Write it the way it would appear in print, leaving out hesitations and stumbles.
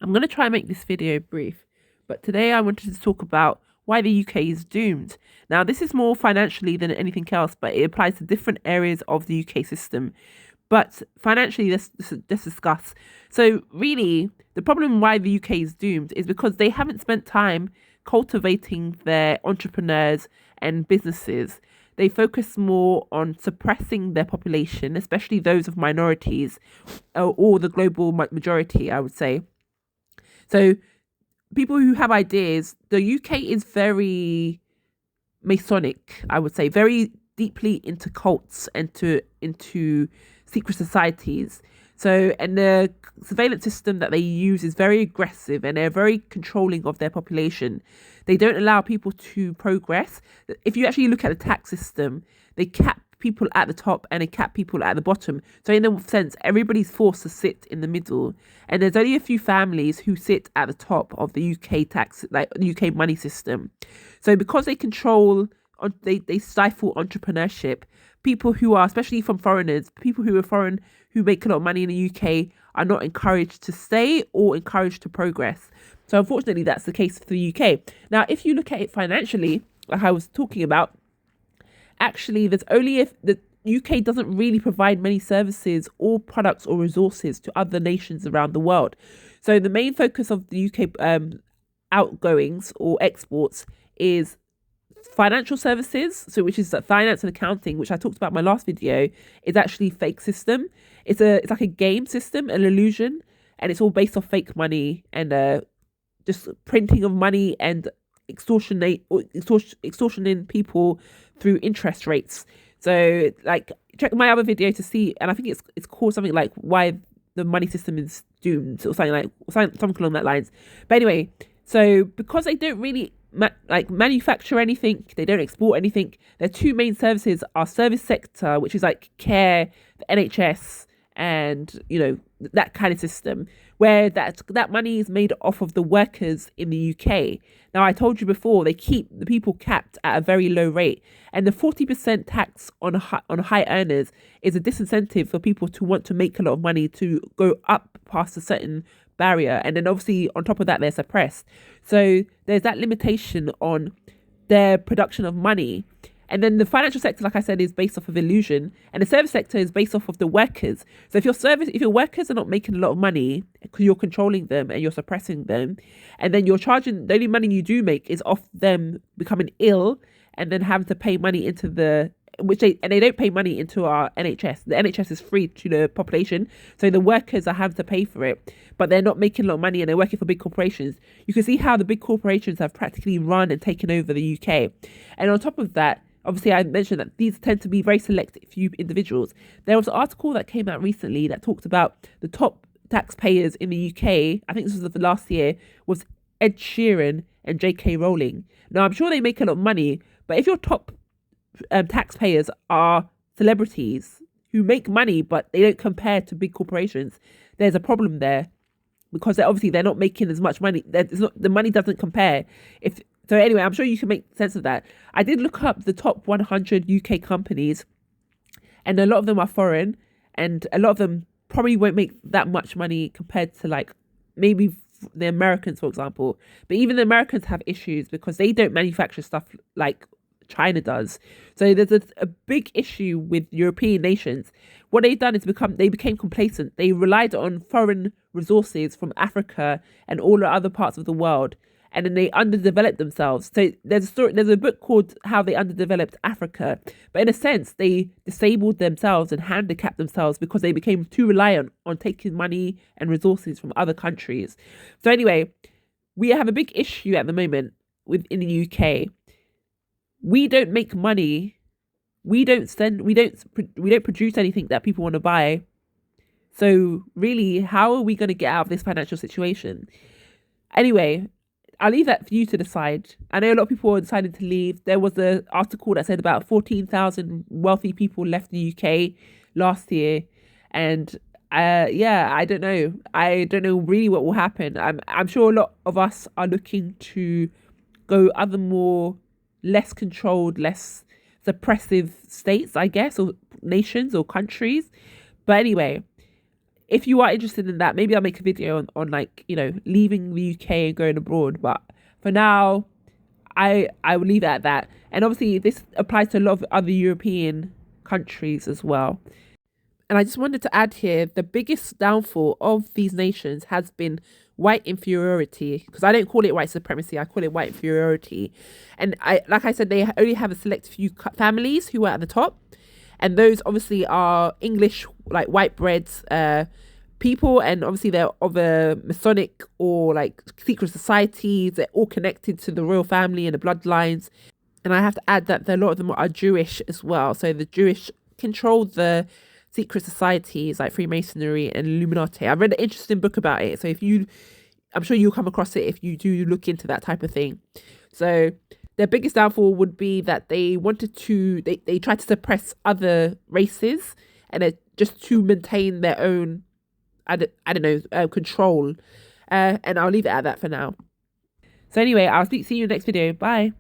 I'm going to try and make this video brief, but today I wanted to talk about why the UK is doomed. Now, this is more financially than anything else, but it applies to different areas of the UK system. But financially, let's discuss. So, really, the problem why the UK is doomed is because they haven't spent time cultivating their entrepreneurs and businesses. They focus more on suppressing their population, especially those of minorities, or the global majority, I would say. So people who have ideas, the UK is very Masonic, I would say, very deeply into cults and into secret societies. So, and the surveillance system that they use is very aggressive and they're very controlling of their population. They don't allow people to progress. If you actually look at the tax system, they cap people at the top and they cap people at the bottom. So, in a sense, everybody's forced to sit in the middle. And there's only a few families who sit at the top of the UK tax, like UK money system. So, because they control, they stifle entrepreneurship. People who are, especially from foreigners, people who are foreign who make a lot of money in the UK are not encouraged to stay or encouraged to progress. So unfortunately, that's the case for the UK. Now, if you look at it financially, like I was talking about, actually, there's only if the UK doesn't really provide many services or products or resources to other nations around the world. So the main focus of the UK outgoings or exports is financial services, so which is finance and accounting, which I talked about in my last video, is actually fake system. It's like a game system, an illusion, and it's all based off fake money and just printing of money and extortioning people through interest rates. So like check my other video to see, and I think it's called something like why the money system is doomed or something along that lines. But anyway, so because they don't really manufacture anything, they don't export anything. Their two main services are service sector, which is like care, the NHS, and that kind of system, where that money is made off of the workers in the UK. Now, I told you before, they keep the people capped at a very low rate, and the 40% tax on high earners is a disincentive for people to want to make a lot of money to go up past a certain barrier, and then obviously on top of that they're suppressed. So there's that limitation on their production of money. And then the financial sector, like I said, is based off of illusion, and the service sector is based off of the workers. So if your workers are not making a lot of money because you're controlling them and you're suppressing them, and then you're charging, the only money you do make is off them becoming ill and then having to pay money into they don't pay money into our NHS. The NHS is free to the population, so the workers are having to pay for it, but they're not making a lot of money and they're working for big corporations. You can see how the big corporations have practically run and taken over the UK. And on top of that, obviously, I mentioned that these tend to be very select few individuals. There was an article that came out recently that talked about the top taxpayers in the UK. I think this was the last year, was Ed Sheeran and J.K. Rowling. Now, I'm sure they make a lot of money, but if your top taxpayers are celebrities who make money but they don't compare to big corporations, there's a problem there, because they're not making as much money. The money doesn't compare. So anyway, I'm sure you can make sense of that. I did look up the top 100 UK companies, and a lot of them are foreign, and a lot of them probably won't make that much money compared to like maybe the Americans, for example. But even the Americans have issues because they don't manufacture stuff like China does. So there's a big issue with European nations. What they've done is they became complacent. They relied on foreign resources from Africa and all the other parts of the world, and then they underdeveloped themselves. So there's a book called How They Underdeveloped Africa. But in a sense, they disabled themselves and handicapped themselves because they became too reliant on taking money and resources from other countries. So anyway, we have a big issue at the moment in the UK. We don't make money. We don't produce anything that people want to buy. So really, how are we going to get out of this financial situation? Anyway, I'll leave that for you to decide. I know a lot of people are deciding to leave. There was an article that said about 14,000 wealthy people left the UK last year. And I don't know. I don't know really what will happen. I'm sure a lot of us are looking to go other more less controlled, less suppressive states, I guess, or nations or countries. But anyway, if you are interested in that, maybe I'll make a video on like, leaving the UK and going abroad. But for now, I will leave it at that. And obviously this applies to a lot of other European countries as well. And I just wanted to add here, the biggest downfall of these nations has been white inferiority, because I don't call it white supremacy, I call it white inferiority. And like I said, they only have a select few families who are at the top, and those obviously are English, like white bread people, and obviously they're of a Masonic or like secret societies. They're all connected to the royal family and the bloodlines. And I have to add that a lot of them are Jewish as well. So the Jewish control the secret societies like Freemasonry and Illuminati. I read an interesting book about it. So I'm sure you'll come across it if you do look into that type of thing. So their biggest downfall would be that they tried to suppress other races, and just to maintain their own, I don't know, control. And I'll leave it at that for now. So anyway, I'll see you in the next video. Bye.